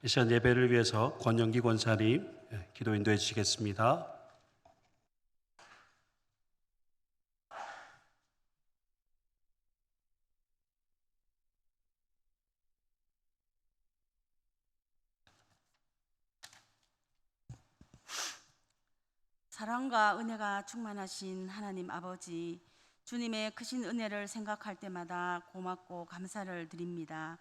이 시간 예배를 위해서 권영기 권사님 기도 인도해 주시겠습니다. 사랑과 은혜가 충만하신 하나님 아버지, 주님의 크신 은혜를 생각할 때마다 고맙고 감사를 드립니다.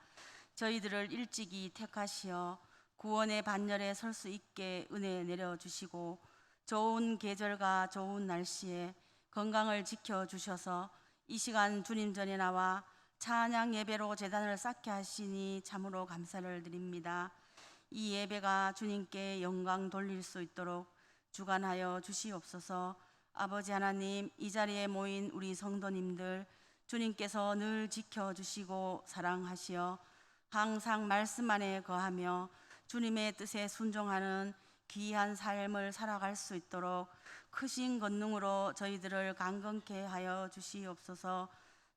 저희들을 일찍이 택하시어 구원의 반열에 설 수 있게 은혜 내려주시고 좋은 계절과 좋은 날씨에 건강을 지켜주셔서 이 시간 주님 전에 나와 찬양 예배로 제단을 쌓게 하시니 참으로 감사를 드립니다. 이 예배가 주님께 영광 돌릴 수 있도록 주관하여 주시옵소서. 아버지 하나님, 이 자리에 모인 우리 성도님들 주님께서 늘 지켜주시고 사랑하시어 항상 말씀 안에 거하며 주님의 뜻에 순종하는 귀한 삶을 살아갈 수 있도록 크신 권능으로 저희들을 강건케 하여 주시옵소서.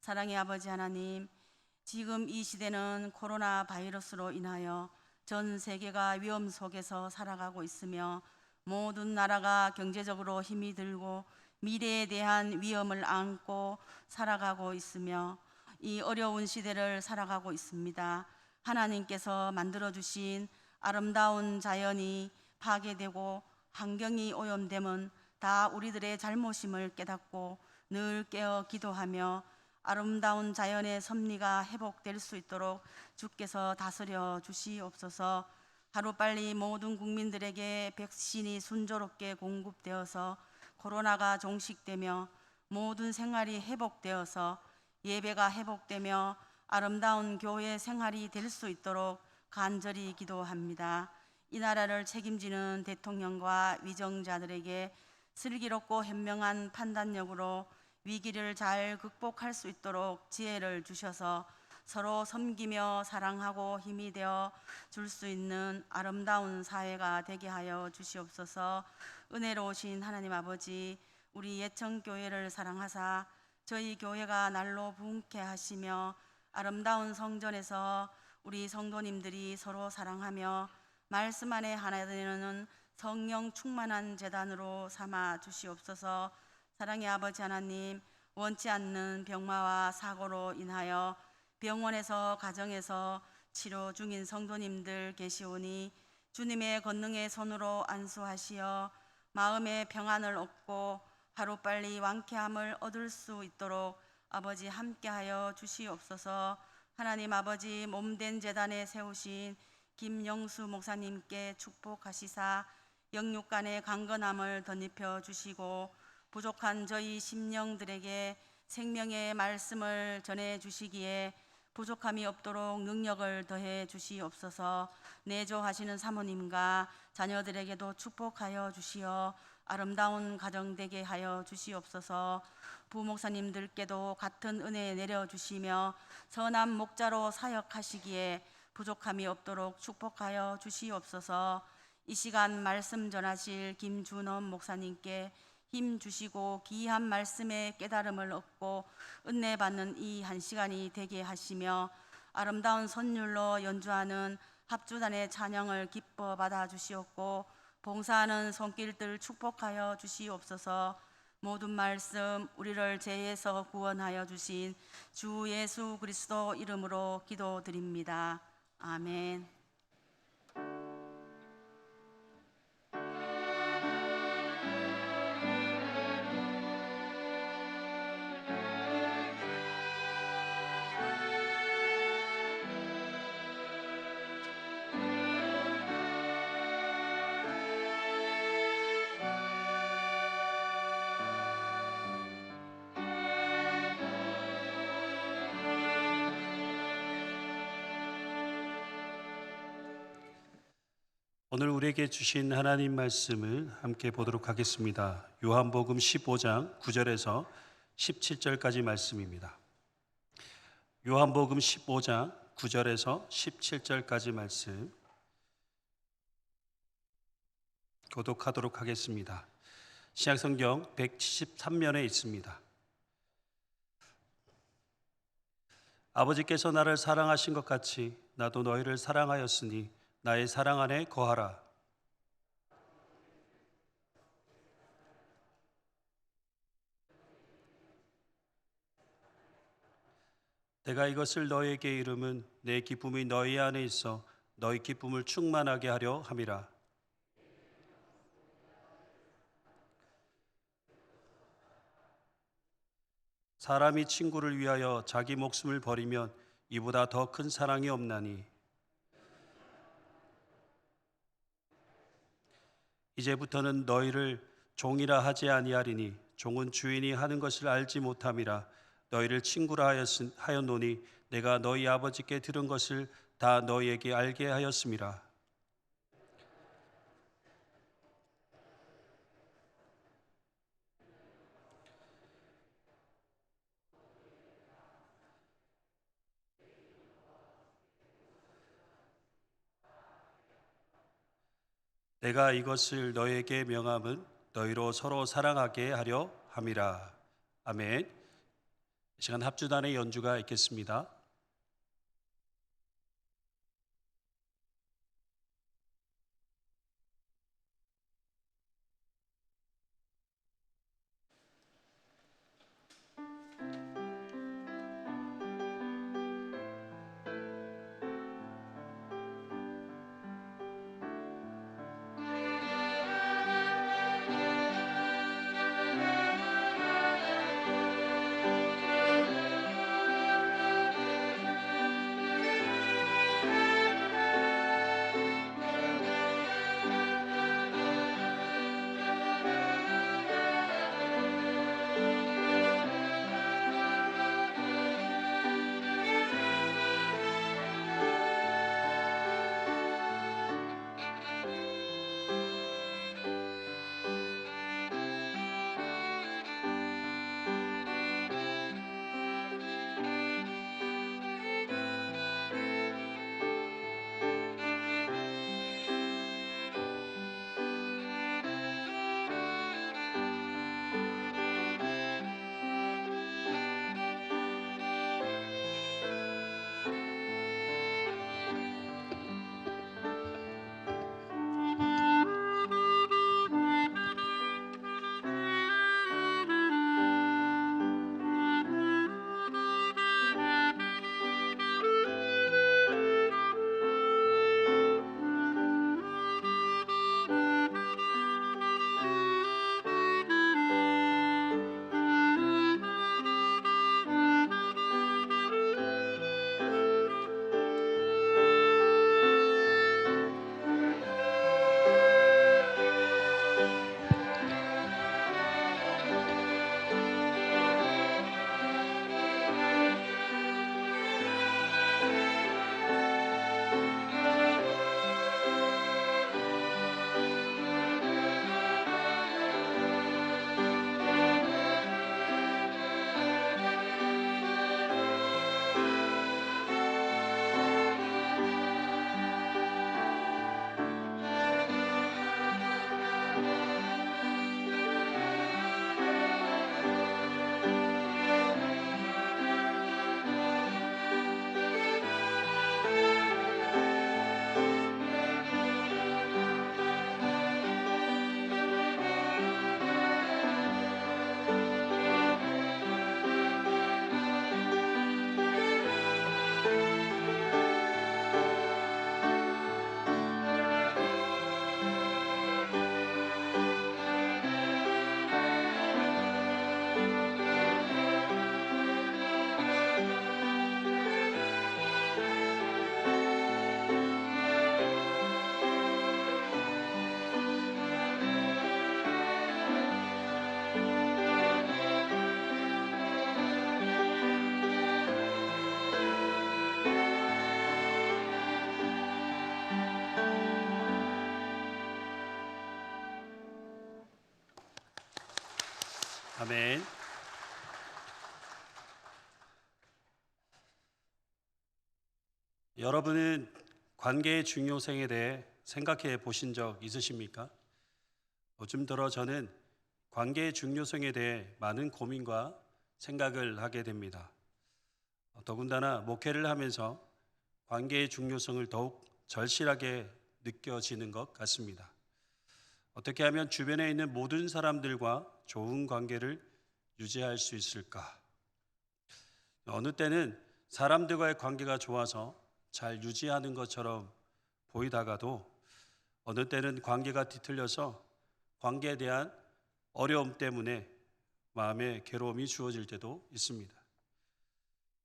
사랑의 아버지 하나님, 지금 이 시대는 코로나 바이러스로 인하여 전 세계가 위험 속에서 살아가고 있으며 모든 나라가 경제적으로 힘이 들고 미래에 대한 위험을 안고 살아가고 있으며 이 어려운 시대를 살아가고 있습니다. 하나님께서 만들어주신 아름다운 자연이 파괴되고 환경이 오염됨은 다 우리들의 잘못임을 깨닫고 늘 깨어 기도하며 아름다운 자연의 섭리가 회복될 수 있도록 주께서 다스려 주시옵소서. 하루빨리 모든 국민들에게 백신이 순조롭게 공급되어서 코로나가 종식되며 모든 생활이 회복되어서 예배가 회복되며 아름다운 교회 생활이 될 수 있도록 간절히 기도합니다. 이 나라를 책임지는 대통령과 위정자들에게 슬기롭고 현명한 판단력으로 위기를 잘 극복할 수 있도록 지혜를 주셔서 서로 섬기며 사랑하고 힘이 되어 줄 수 있는 아름다운 사회가 되게 하여 주시옵소서. 은혜로우신 하나님 아버지, 우리 예천교회를 사랑하사 저희 교회가 날로 부흥케 하시며 아름다운 성전에서 우리 성도님들이 서로 사랑하며 말씀 안에 하나 되는 성령 충만한 제단으로 삼아 주시옵소서. 사랑의 아버지 하나님, 원치 않는 병마와 사고로 인하여 병원에서 가정에서 치료 중인 성도님들 계시오니 주님의 권능의 손으로 안수하시어 마음의 평안을 얻고 하루빨리 완쾌함을 얻을 수 있도록 아버지 함께하여 주시옵소서. 하나님 아버지, 몸된 제단에 세우신 김영수 목사님께 축복하시사 영육간의 강건함을 덧입혀 주시고 부족한 저희 심령들에게 생명의 말씀을 전해 주시기에 부족함이 없도록 능력을 더해 주시옵소서. 내조하시는 사모님과 자녀들에게도 축복하여 주시어 아름다운 가정 되게 하여 주시옵소서. 부목사님들께도 같은 은혜 내려주시며 선한 목자로 사역하시기에 부족함이 없도록 축복하여 주시옵소서. 이 시간 말씀 전하실 김준원 목사님께 힘 주시고 귀한 말씀의 깨달음을 얻고 은혜 받는 이 한 시간이 되게 하시며 아름다운 선율로 연주하는 합주단의 찬양을 기뻐 받아 주시옵고 봉사하는 손길들 축복하여 주시옵소서. 모든 말씀 우리를 죄에서 구원하여 주신 주 예수 그리스도 이름으로 기도드립니다. 아멘. 오늘 우리에게 주신 하나님 말씀을 함께 보도록 하겠습니다. 요한복음 15장 9절에서 17절까지 말씀입니다. 요한복음 15장 9절에서 17절까지 말씀 교독하도록 하겠습니다. 신약성경 173면에 있습니다. 아버지께서 나를 사랑하신 것 같이 나도 너희를 사랑하였으니 나의 사랑 안에 거하라. 내가 이것을 너희에게 이름은 내 기쁨이 너희 안에 있어 너희 기쁨을 충만하게 하려 함이라. 사람이 친구를 위하여 자기 목숨을 버리면 이보다 더 큰 사랑이 없나니. 이제부터는 너희를 종이라 하지 아니하리니 종은 주인이 하는 것을 알지 못함이라. 너희를 친구라 하였노니 내가 너희 아버지께 들은 것을 다 너희에게 알게 하였음이라. 내가 이것을 너희에게 명함은 너희로 서로 사랑하게 하려 함이라. 아멘. 이 시간 합주단의 연주가 있겠습니다. 아멘. 여러분은 관계의 중요성에 대해 생각해 보신 적 있으십니까? 요즘 들어 저는 관계의 중요성에 대해 많은 고민과 생각을 하게 됩니다. 더군다나 목회를 하면서 관계의 중요성을 더욱 절실하게 느껴지는 것 같습니다. 어떻게 하면 주변에 있는 모든 사람들과 좋은 관계를 유지할 수 있을까? 어느 때는 사람들과의 관계가 좋아서 잘 유지하는 것처럼 보이다가도 어느 때는 관계가 뒤틀려서 관계에 대한 어려움 때문에 마음에 괴로움이 주어질 때도 있습니다.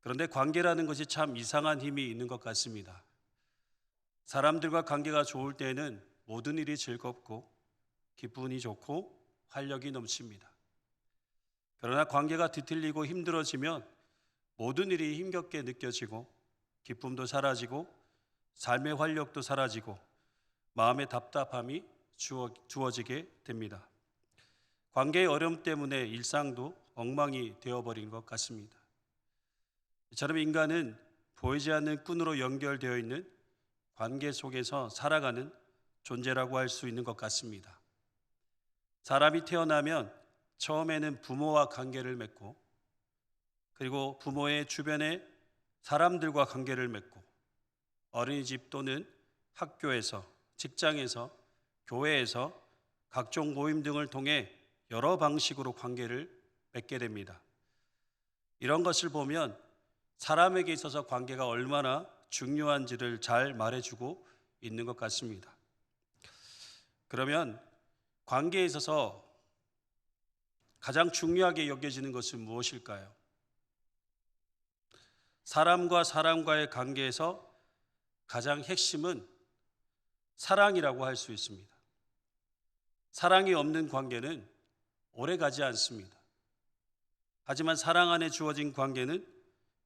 그런데 관계라는 것이 참 이상한 힘이 있는 것 같습니다. 사람들과 관계가 좋을 때에는 모든 일이 즐겁고 기분이 좋고 활력이 넘칩니다. 그러나 관계가 뒤틀리고 힘들어지면 모든 일이 힘겹게 느껴지고 기쁨도 사라지고 삶의 활력도 사라지고 마음의 답답함이 주어지게 됩니다. 관계의 어려움 때문에 일상도 엉망이 되어버린 것 같습니다. 이처럼 인간은 보이지 않는 끈으로 연결되어 있는 관계 속에서 살아가는 존재라고 할 수 있는 것 같습니다. 사람이 태어나면 처음에는 부모와 관계를 맺고 그리고 부모의 주변의 사람들과 관계를 맺고 어린이집 또는 학교에서, 직장에서, 교회에서 각종 모임 등을 통해 여러 방식으로 관계를 맺게 됩니다. 이런 것을 보면 사람에게 있어서 관계가 얼마나 중요한지를 잘 말해주고 있는 것 같습니다. 그러면 관계에 있어서 가장 중요하게 여겨지는 것은 무엇일까요? 사람과 사람과의 관계에서 가장 핵심은 사랑이라고 할 수 있습니다. 사랑이 없는 관계는 오래 가지 않습니다. 하지만 사랑 안에 주어진 관계는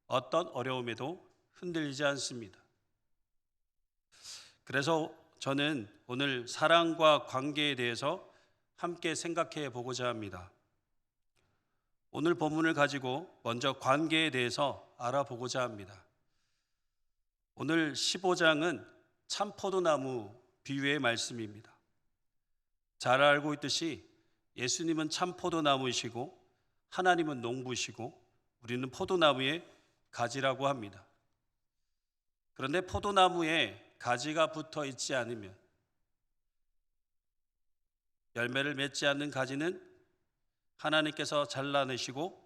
어떤 어려움에도 흔들리지 않습니다. 그래서 저는 오늘 사랑과 관계에 대해서 함께 생각해 보고자 합니다. 오늘 본문을 가지고 먼저 관계에 대해서 알아보고자 합니다. 오늘 15장은 참포도나무 비유의 말씀입니다. 잘 알고 있듯이 예수님은 참포도나무이시고 하나님은 농부시고 우리는 포도나무의 가지라고 합니다. 그런데 포도나무에 가지가 붙어 있지 않으면, 열매를 맺지 않는 가지는 하나님께서 잘라내시고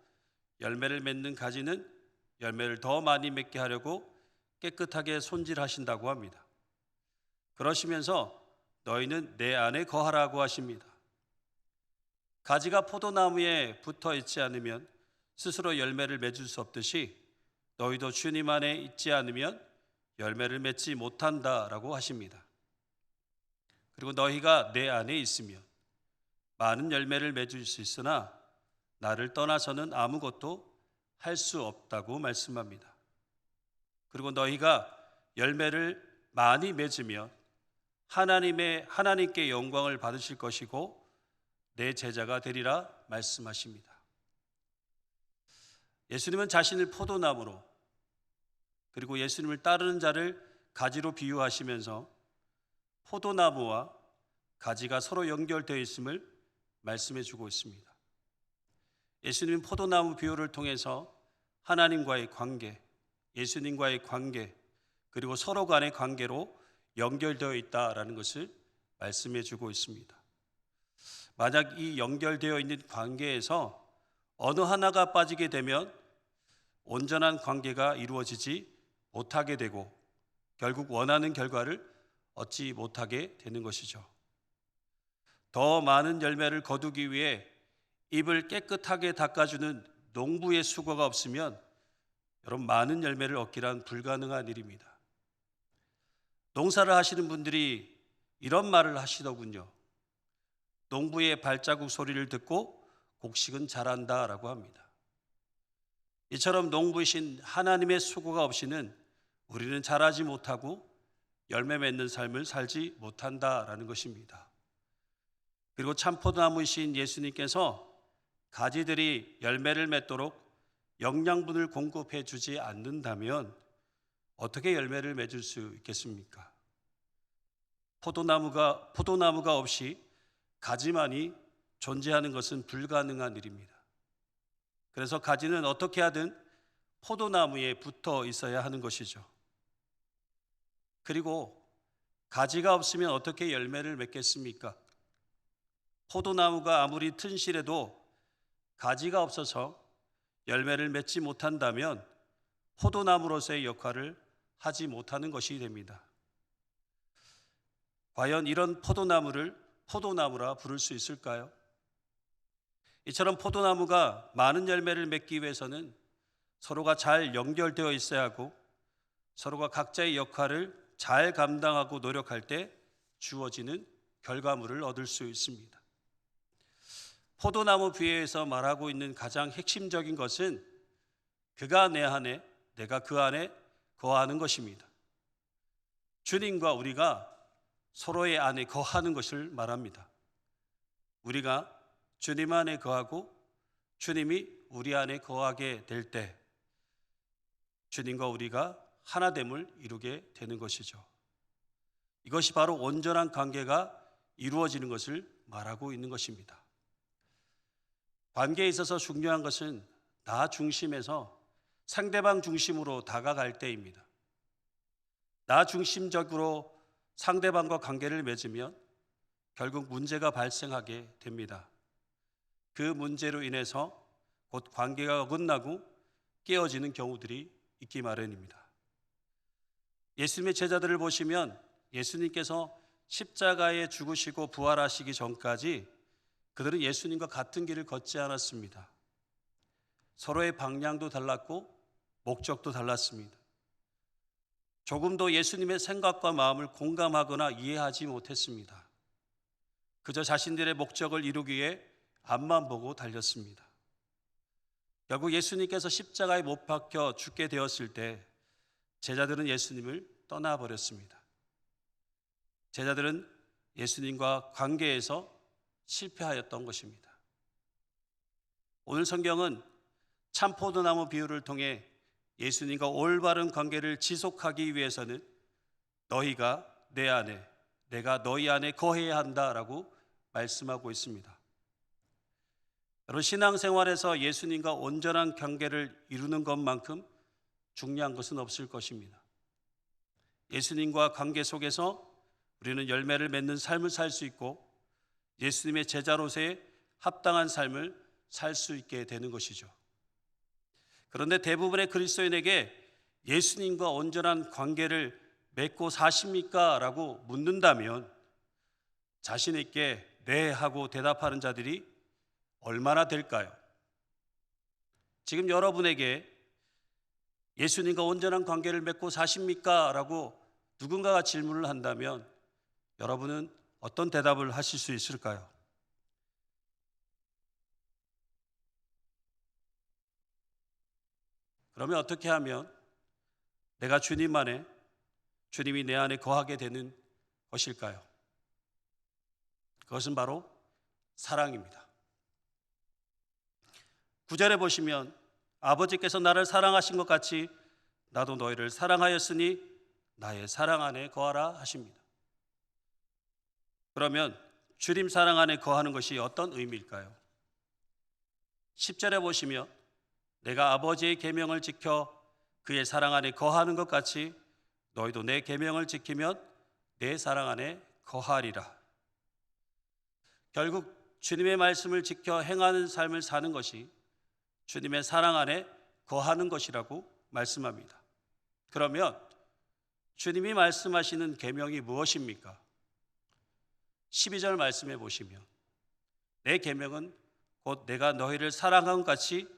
열매를 맺는 가지는 열매를 더 많이 맺게 하려고 깨끗하게 손질하신다고 합니다. 그러시면서 너희는 내 안에 거하라고 하십니다. 가지가 포도나무에 붙어 있지 않으면 스스로 열매를 맺을 수 없듯이 너희도 주님 안에 있지 않으면 열매를 맺지 못한다라고 하십니다. 그리고 너희가 내 안에 있으면 많은 열매를 맺을 수 있으나 나를 떠나서는 아무것도 할 수 없다고 말씀합니다. 그리고 너희가 열매를 많이 맺으면 하나님께 영광을 받으실 것이고 내 제자가 되리라 말씀하십니다. 예수님은 자신을 포도나무로 그리고 예수님을 따르는 자를 가지로 비유하시면서 포도나무와 가지가 서로 연결되어 있음을 말씀해 주고 있습니다. 예수님은 포도나무 비유를 통해서 하나님과의 관계, 예수님과의 관계, 그리고 서로 간의 관계로 연결되어 있다라는 것을 말씀해 주고 있습니다. 만약 이 연결되어 있는 관계에서 어느 하나가 빠지게 되면 온전한 관계가 이루어지지 못하게 되고 결국 원하는 결과를 얻지 못하게 되는 것이죠. 더 많은 열매를 거두기 위해 입을 깨끗하게 닦아주는 농부의 수고가 없으면 여러분 많은 열매를 얻기란 불가능한 일입니다. 농사를 하시는 분들이 이런 말을 하시더군요. 농부의 발자국 소리를 듣고 곡식은 자란다라고 합니다. 이처럼 농부이신 하나님의 수고가 없이는 우리는 자라지 못하고 열매 맺는 삶을 살지 못한다라는 것입니다. 그리고 참포도나무이신 예수님께서 가지들이 열매를 맺도록 영양분을 공급해 주지 않는다면 어떻게 열매를 맺을 수 있겠습니까? 포도나무가 없이 가지만이 존재하는 것은 불가능한 일입니다. 그래서 가지는 어떻게 하든 포도나무에 붙어 있어야 하는 것이죠. 그리고 가지가 없으면 어떻게 열매를 맺겠습니까? 포도나무가 아무리 튼실해도 가지가 없어서 열매를 맺지 못한다면 포도나무로서의 역할을 하지 못하는 것이 됩니다. 과연 이런 포도나무를 포도나무라 부를 수 있을까요? 이처럼 포도나무가 많은 열매를 맺기 위해서는 서로가 잘 연결되어 있어야 하고 서로가 각자의 역할을 잘 감당하고 노력할 때 주어지는 결과물을 얻을 수 있습니다. 포도나무 비유에서 말하고 있는 가장 핵심적인 것은 그가 내 안에, 내가 그 안에 거하는 것입니다. 주님과 우리가 서로의 안에 거하는 것을 말합니다. 우리가 주님 안에 거하고 주님이 우리 안에 거하게 될 때 주님과 우리가 하나됨을 이루게 되는 것이죠. 이것이 바로 온전한 관계가 이루어지는 것을 말하고 있는 것입니다. 관계에 있어서 중요한 것은 나 중심에서 상대방 중심으로 다가갈 때입니다. 나 중심적으로 상대방과 관계를 맺으면 결국 문제가 발생하게 됩니다. 그 문제로 인해서 곧 관계가 어긋나고 깨어지는 경우들이 있기 마련입니다. 예수님의 제자들을 보시면 예수님께서 십자가에 죽으시고 부활하시기 전까지 그들은 예수님과 같은 길을 걷지 않았습니다. 서로의 방향도 달랐고 목적도 달랐습니다. 조금도 예수님의 생각과 마음을 공감하거나 이해하지 못했습니다. 그저 자신들의 목적을 이루기 위해 앞만 보고 달렸습니다. 결국 예수님께서 십자가에 못 박혀 죽게 되었을 때 제자들은 예수님을 떠나버렸습니다. 제자들은 예수님과 관계에서 실패하였던 것입니다. 오늘 성경은 참포도나무 비유를 통해 예수님과 올바른 관계를 지속하기 위해서는 너희가 내 안에, 내가 너희 안에 거해야 한다라고 말씀하고 있습니다. 여러분, 신앙생활에서 예수님과 온전한 관계를 이루는 것만큼 중요한 것은 없을 것입니다. 예수님과 관계 속에서 우리는 열매를 맺는 삶을 살 수 있고 예수님의 제자로서의 합당한 삶을 살 수 있게 되는 것이죠. 그런데 대부분의 그리스도인에게 예수님과 온전한 관계를 맺고 사십니까? 라고 묻는다면 자신 있게 네 하고 대답하는 자들이 얼마나 될까요? 지금 여러분에게 예수님과 온전한 관계를 맺고 사십니까? 라고 누군가가 질문을 한다면 여러분은 어떤 대답을 하실 수 있을까요? 그러면 어떻게 하면 내가 주님 안에, 주님이 내 안에 거하게 되는 것일까요? 그것은 바로 사랑입니다. 9절에 보시면 아버지께서 나를 사랑하신 것 같이 나도 너희를 사랑하였으니 나의 사랑 안에 거하라 하십니다. 그러면 주님 사랑 안에 거하는 것이 어떤 의미일까요? 10절에 보시면 내가 아버지의 계명을 지켜 그의 사랑 안에 거하는 것 같이 너희도 내 계명을 지키면 내 사랑 안에 거하리라. 결국 주님의 말씀을 지켜 행하는 삶을 사는 것이 주님의 사랑 안에 거하는 것이라고 말씀합니다. 그러면 주님이 말씀하시는 계명이 무엇입니까? 12절 말씀해 보시면 내 계명은 곧 내가 너희를 사랑한 것 같이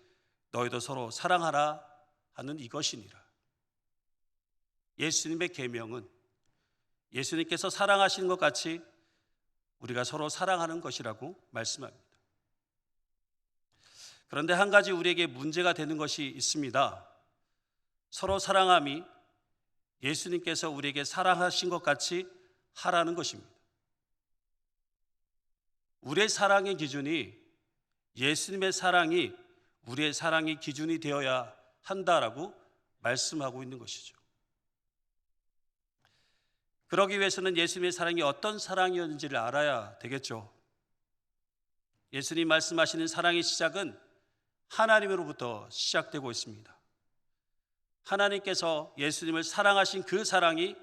너희도 서로 사랑하라 하는 이것이니라. 예수님의 계명은 예수님께서 사랑하시는 것 같이 우리가 서로 사랑하는 것이라고 말씀합니다. 그런데 한 가지 우리에게 문제가 되는 것이 있습니다. 서로 사랑함이 예수님께서 우리에게 사랑하신 것 같이 하라는 것입니다. 우리의 사랑의 기준이 예수님의 사랑이 우리의 사랑의 기준이 되어야 한다라고 말씀하고 있는 것이죠. 그러기 위해서는 예수님의 사랑이 어떤 사랑이었는지를 알아야 되겠죠. 예수님 말씀하시는 사랑의 시작은 하나님으로부터 시작되고 있습니다. 하나님께서 예수님을 사랑하신 그 사랑이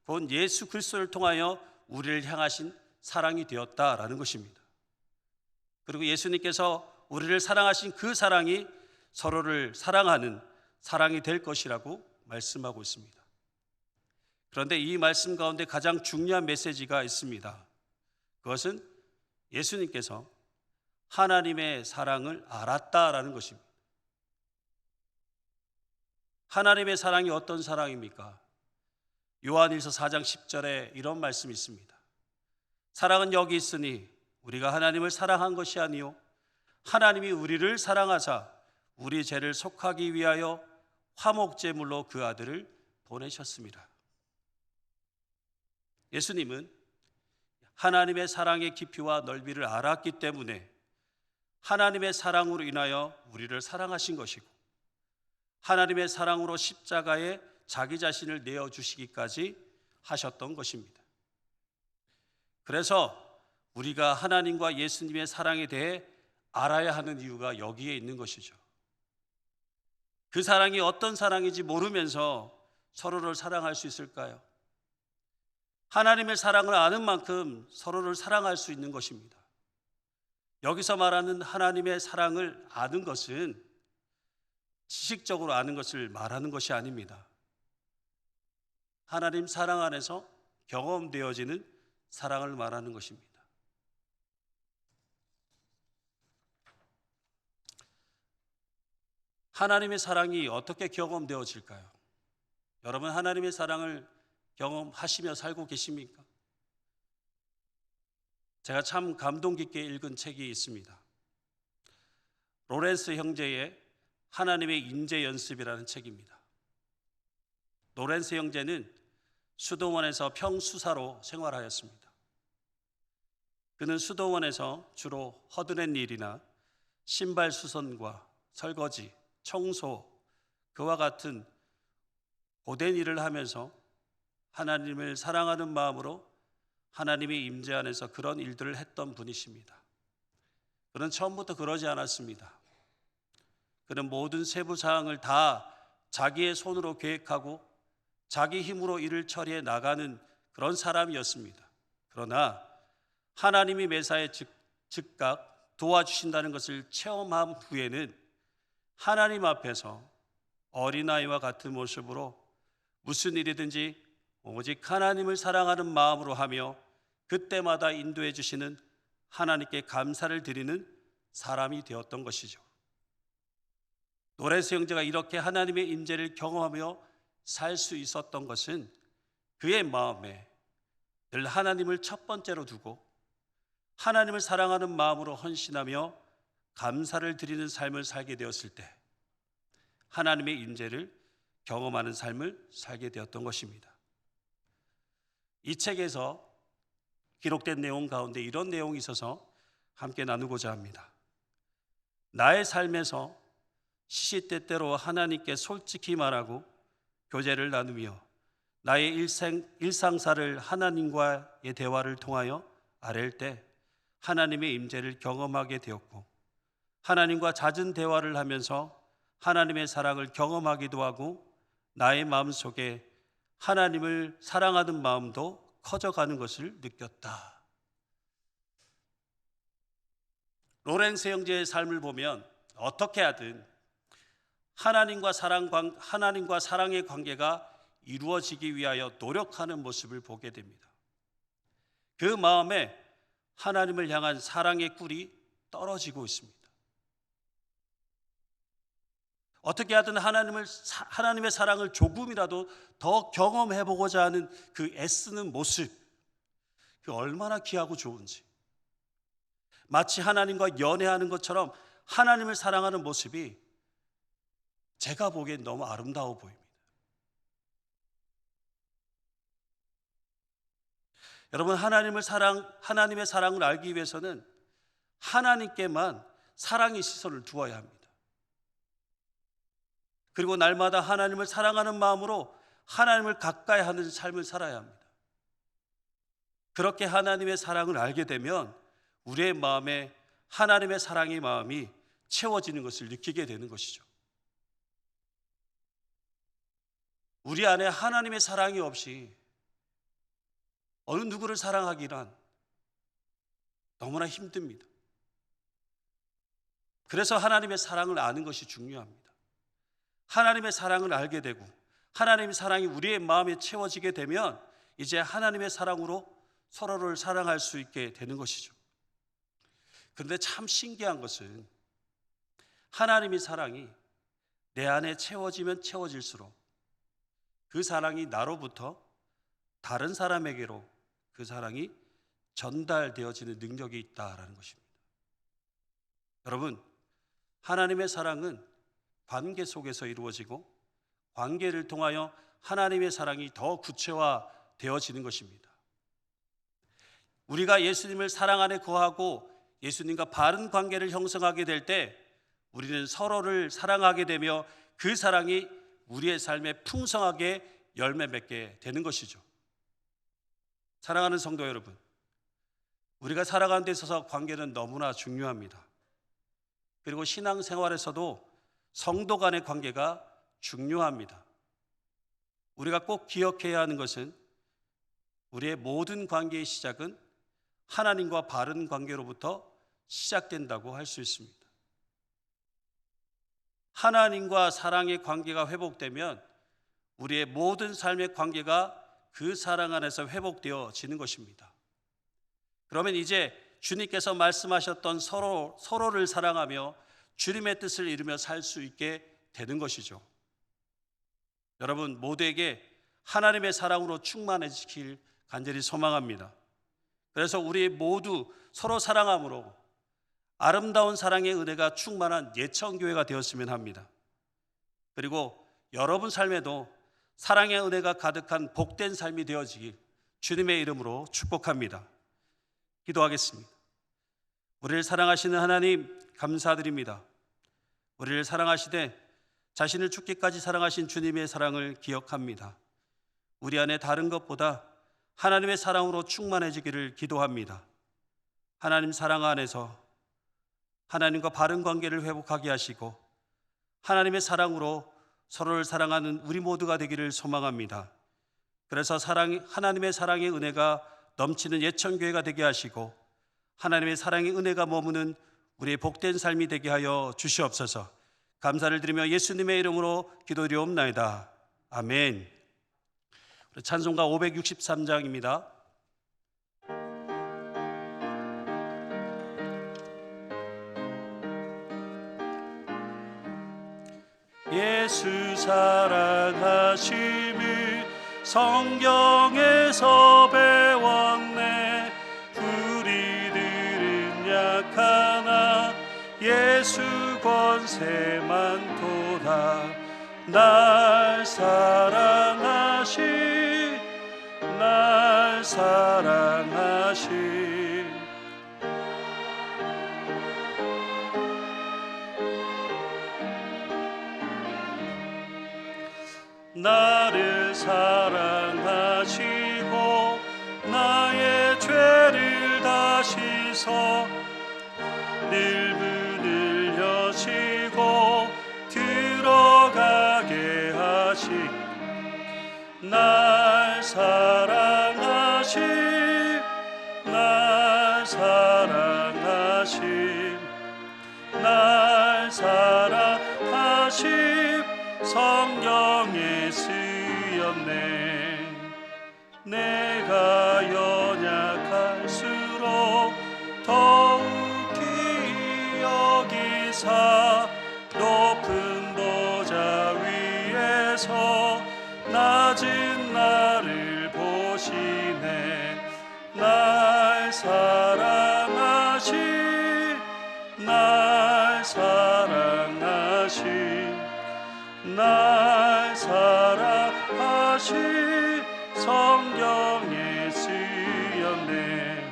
곧 예수 그리스도를 통하여 우리를 향하신 사랑이 되었다라는 것입니다. 그리고 예수님께서 우리를 사랑하신 그 사랑이 서로를 사랑하는 사랑이 될 것이라고 말씀하고 있습니다. 그런데 이 말씀 가운데 가장 중요한 메시지가 있습니다. 그것은 예수님께서 하나님의 사랑을 알았다라는 것입니다. 하나님의 사랑이 어떤 사랑입니까? 요한일서 4장 10절에 이런 말씀이 있습니다. 사랑은 여기 있으니 우리가 하나님을 사랑한 것이 아니요 하나님이 우리를 사랑하사 우리 죄를 속하기 위하여 화목제물로 그 아들을 보내셨습니다. 예수님은 하나님의 사랑의 깊이와 넓이를 알았기 때문에 하나님의 사랑으로 인하여 우리를 사랑하신 것이고 하나님의 사랑으로 십자가에 자기 자신을 내어주시기까지 하셨던 것입니다. 그래서 우리가 하나님과 예수님의 사랑에 대해 알아야 하는 이유가 여기에 있는 것이죠. 그 사랑이 어떤 사랑인지 모르면서 서로를 사랑할 수 있을까요? 하나님의 사랑을 아는 만큼 서로를 사랑할 수 있는 것입니다. 여기서 말하는 하나님의 사랑을 아는 것은 지식적으로 아는 것을 말하는 것이 아닙니다. 하나님 사랑 안에서 경험되어지는 사랑을 말하는 것입니다. 하나님의 사랑이 어떻게 경험되어질까요? 여러분 하나님의 사랑을 경험하시며 살고 계십니까? 제가 참 감동 깊게 읽은 책이 있습니다. 로렌스 형제의 하나님의 인재 연습이라는 책입니다. 로렌스 형제는 수도원에서 평수사로 생활하였습니다. 그는 수도원에서 주로 허드렛 일이나 신발 수선과 설거지, 청소, 그와 같은 고된 일을 하면서 하나님을 사랑하는 마음으로 하나님의 임재 안에서 그런 일들을 했던 분이십니다. 그는 처음부터 그러지 않았습니다. 그는 모든 세부 사항을 다 자기의 손으로 계획하고 자기 힘으로 일을 처리해 나가는 그런 사람이었습니다. 그러나 하나님이 매사에 즉각 도와주신다는 것을 체험한 후에는 하나님 앞에서 어린아이와 같은 모습으로 무슨 일이든지 오직 하나님을 사랑하는 마음으로 하며 그때마다 인도해 주시는 하나님께 감사를 드리는 사람이 되었던 것이죠. 노레스 형제가 이렇게 하나님의 임재를 경험하며 살 수 있었던 것은 그의 마음에 늘 하나님을 첫 번째로 두고 하나님을 사랑하는 마음으로 헌신하며 감사를 드리는 삶을 살게 되었을 때 하나님의 임재를 경험하는 삶을 살게 되었던 것입니다. 이 책에서 기록된 내용 가운데 이런 내용이 있어서 함께 나누고자 합니다. 나의 삶에서 시시때때로 하나님께 솔직히 말하고 교제를 나누며 나의 일상사를 하나님과의 대화를 통하여 아랠 때 하나님의 임재를 경험하게 되었고 하나님과 잦은 대화를 하면서 하나님의 사랑을 경험하기도 하고 나의 마음속에 하나님을 사랑하는 마음도 커져가는 것을 느꼈다. 로렌스 형제의 삶을 보면 어떻게 하든 하나님과 사랑의 관계가 이루어지기 위하여 노력하는 모습을 보게 됩니다. 그 마음에 하나님을 향한 사랑의 꿀이 떨어지고 있습니다. 어떻게 하든 하나님의 사랑을 조금이라도 더 경험해 보고자 하는 그 애쓰는 모습, 그 얼마나 귀하고 좋은지. 마치 하나님과 연애하는 것처럼 하나님을 사랑하는 모습이 제가 보기엔 너무 아름다워 보입니다. 여러분 하나님의 사랑을 알기 위해서는 하나님께만 사랑의 시선을 두어야 합니다. 그리고 날마다 하나님을 사랑하는 마음으로 하나님을 가까이 하는 삶을 살아야 합니다. 그렇게 하나님의 사랑을 알게 되면 우리의 마음에 하나님의 사랑의 마음이 채워지는 것을 느끼게 되는 것이죠. 우리 안에 하나님의 사랑이 없이 어느 누구를 사랑하기란 너무나 힘듭니다. 그래서 하나님의 사랑을 아는 것이 중요합니다. 하나님의 사랑을 알게 되고 하나님의 사랑이 우리의 마음에 채워지게 되면 이제 하나님의 사랑으로 서로를 사랑할 수 있게 되는 것이죠. 그런데 참 신기한 것은 하나님의 사랑이 내 안에 채워지면 채워질수록 그 사랑이 나로부터 다른 사람에게로 그 사랑이 전달되어지는 능력이 있다라는 것입니다. 여러분, 하나님의 사랑은 관계 속에서 이루어지고 관계를 통하여 하나님의 사랑이 더 구체화되어지는 것입니다. 우리가 예수님을 사랑 안에 거하고 예수님과 바른 관계를 형성하게 될 때 우리는 서로를 사랑하게 되며 그 사랑이 우리의 삶에 풍성하게 열매 맺게 되는 것이죠. 사랑하는 성도 여러분, 우리가 살아가는 데 있어서 관계는 너무나 중요합니다. 그리고 신앙생활에서도 성도 간의 관계가 중요합니다. 우리가 꼭 기억해야 하는 것은 우리의 모든 관계의 시작은 하나님과 바른 관계로부터 시작된다고 할 수 있습니다. 하나님과 사랑의 관계가 회복되면 우리의 모든 삶의 관계가 그 사랑 안에서 회복되어지는 것입니다. 그러면 이제 주님께서 말씀하셨던 서로를 사랑하며 주님의 뜻을 이루며 살 수 있게 되는 것이죠. 여러분 모두에게 하나님의 사랑으로 충만해지길 간절히 소망합니다. 그래서 우리 모두 서로 사랑함으로 아름다운 사랑의 은혜가 충만한 예천교회가 되었으면 합니다. 그리고 여러분 삶에도 사랑의 은혜가 가득한 복된 삶이 되어지길 주님의 이름으로 축복합니다. 기도하겠습니다. 우리를 사랑하시는 하나님 감사드립니다. 우리를 사랑하시되 자신을 죽기까지 사랑하신 주님의 사랑을 기억합니다. 우리 안에 다른 것보다 하나님의 사랑으로 충만해지기를 기도합니다. 하나님 사랑 안에서 하나님과 바른 관계를 회복하게 하시고 하나님의 사랑으로 서로를 사랑하는 우리 모두가 되기를 소망합니다. 그래서 하나님의 사랑의 은혜가 넘치는 예천교회가 되게 하시고 하나님의 사랑의 은혜가 머무는 우리의 복된 삶이 되게 하여 주시옵소서. 감사를 드리며 예수님의 이름으로 기도드리옵나이다. 아멘. 찬송가 563장입니다. 예수 사랑하심을 성경에서 배웠네. 우리들은 약하나 예수 권세만 도다. 날 사랑하신 나를 사랑하시고 나의 죄를 다 씻어 늘 문을 여시고 들어가게 하신 날 사랑하심 성경에 쓰였네. 내가 연약할수록 더욱이 여기사 높은 보좌 위에서 낮은 나를 보시네. 날 사랑하신 성경에 쓰였네.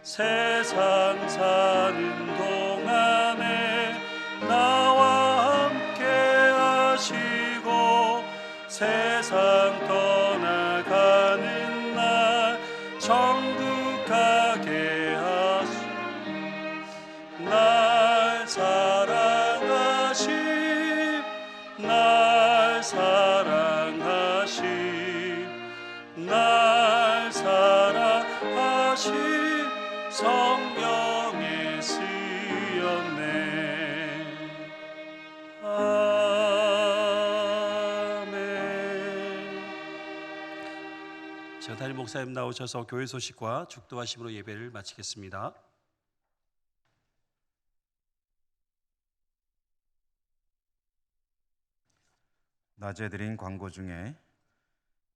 세상 사는 동안에 나와 함께 하시고 세상 떠나가는 날 천국 가게 하시고 날 사랑하심 날 사랑하심 성령의 수였네. 아멘. 자, 담임 목사님 나오셔서 교회 소식과 축도하심으로 예배를 마치겠습니다. 낮에 드린 광고 중에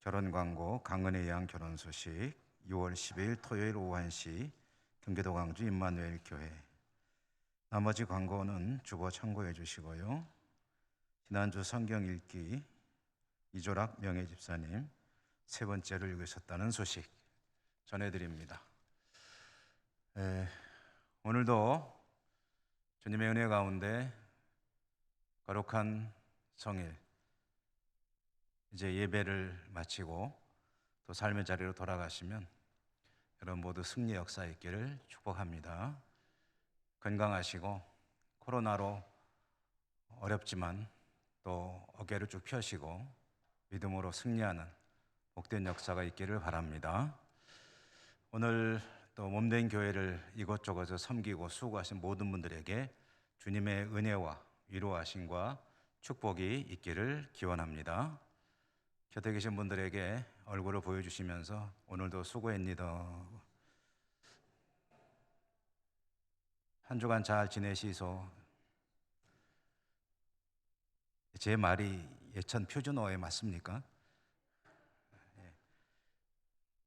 결혼 광고 강은혜 양 결혼 소식 6월 10일 토요일 오후 1시 경기도 광주 임마누엘 교회. 나머지 광고는 주보 참고해 주시고요. 지난주 성경 읽기 이조락 명예 집사님 세 번째로 읽으셨다는 소식 전해드립니다. 오늘도 주님의 은혜 가운데 거룩한 성일 이제 예배를 마치고 또 삶의 자리로 돌아가시면 여러분 모두 승리 역사 있기를 축복합니다. 건강하시고 코로나로 어렵지만 또 어깨를 쭉 펴시고 믿음으로 승리하는 복된 역사가 있기를 바랍니다. 오늘 또 몸된 교회를 이곳저곳에 섬기고 수고하신 모든 분들에게 주님의 은혜와 위로하심과 축복이 있기를 기원합니다. 곁에 계신 분들에게 얼굴을 보여주시면서 오늘도 수고했니다. 한 주간 잘 지내시소. 제 말이 예천 표준어에 맞습니까?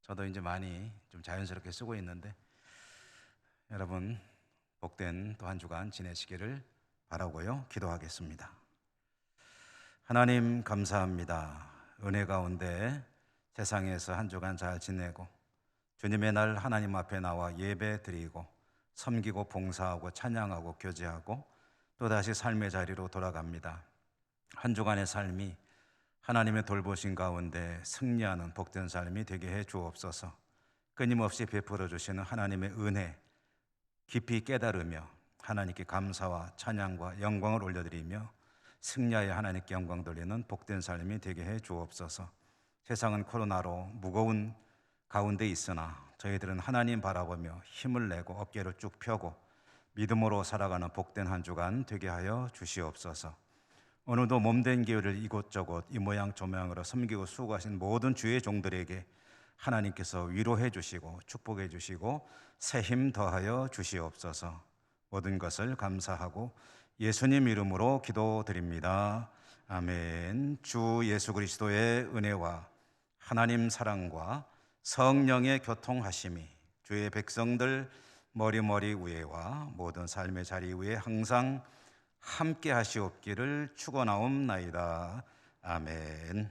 저도 이제 많이 좀 자연스럽게 쓰고 있는데 여러분 복된 또 한 주간 지내시기를 바라고요. 기도하겠습니다. 하나님 감사합니다. 은혜 가운데 세상에서 한 주간 잘 지내고 주님의 날 하나님 앞에 나와 예배 드리고 섬기고 봉사하고 찬양하고 교제하고 또다시 삶의 자리로 돌아갑니다. 한 주간의 삶이 하나님의 돌보신 가운데 승리하는 복된 삶이 되게 해 주옵소서. 끊임없이 베풀어 주시는 하나님의 은혜 깊이 깨달으며 하나님께 감사와 찬양과 영광을 올려드리며 승리하여 하나님께 영광 돌리는 복된 삶이 되게 해 주옵소서. 세상은 코로나로 무거운 가운데 있으나 저희들은 하나님 바라보며 힘을 내고 어깨를 쭉 펴고 믿음으로 살아가는 복된 한 주간 되게 하여 주시옵소서. 오늘도 몸된 교회를 이곳저곳 이 모양 저 모양으로 섬기고 수고하신 모든 주의 종들에게 하나님께서 위로해 주시고 축복해 주시고 새 힘 더하여 주시옵소서. 모든 것을 감사하고 예수님 이름으로 기도드립니다. 아멘. 주 예수 그리스도의 은혜와 하나님 사랑과 성령의 교통하심이 주의 백성들 머리머리 위에와 모든 삶의 자리 위에 항상 함께 하시옵기를 축원하옵나이다. 아멘.